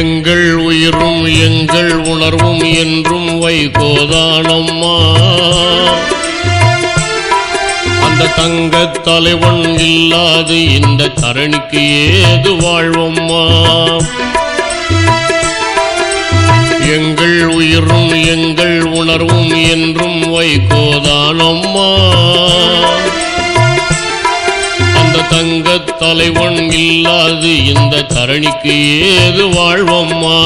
எங்கள் உயிரும் எங்கள் உணர்வும் என்றும் வைகோதானம்மா. அந்த தங்கத் தலைவன் இல்லாது இந்த தரணிக்கு ஏது வாழ்வம்மா. எங்கள் உயிரும் எங்கள் உணர்வும் என்றும் வைகோதானம்மா. அந்த தங்கத் தலைவன் இல்லாது இந்த தரணிக்கு ஏது வாழ்வம்மா.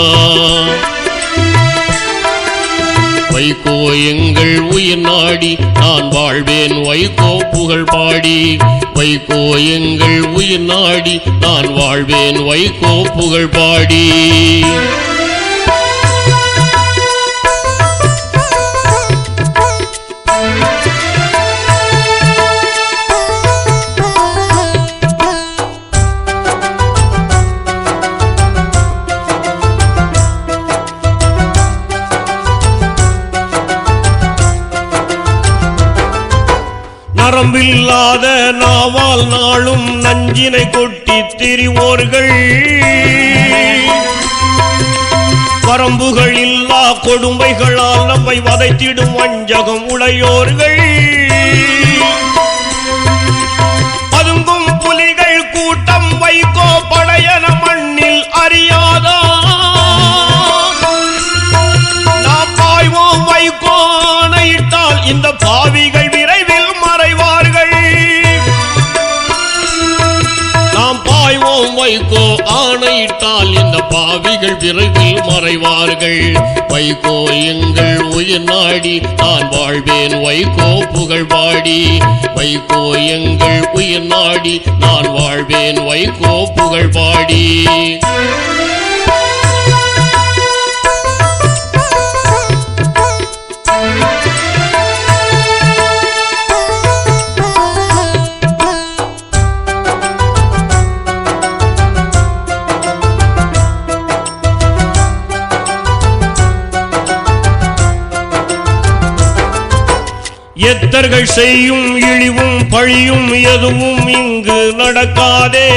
வைகோ எங்கள் உயிர் நாடி நான் வாழ்வேன் வைகோ புகழ் பாடி. வைகோ எங்கள் உயிர் நாடி நான் வாழ்வேன் வைகோ புகழ் பாடி. நரம்பில்லாத நாவால் நாளும் நஞ்சினை கொட்டி திரிவோர்கள், வரம்புகள் இல்லா கொடுமைகளால் நம்மை வதைத்திடும் வஞ்சகம் உடையோர்கள், பதுங்கும் புலிகள் கூட்டம் வைகோ படையன மண்ணில் அறியாதா. நாம் பாய்வோம் வைகோ ஆணையிட்டால் இந்த பாவிகள் விரைவில் மறைவார்கள். நாம் பாய்வோம் வைகோ ஆணையிட்டால் இந்த பாவிகள் விரைவில் மறைவார்கள். வைகோ எங்கள் உயிர் நாடி நான் வாழ்வேன் வைகோ புகழ் பாடி. வைகோ எங்கள் உயிர் நாடி நான் வாழ்வேன் வைகோ புகழ் பாடி. எத்தர்கள் செய்யும் இழிவும் பழியும் எதுவும் இங்கு நடக்காதே.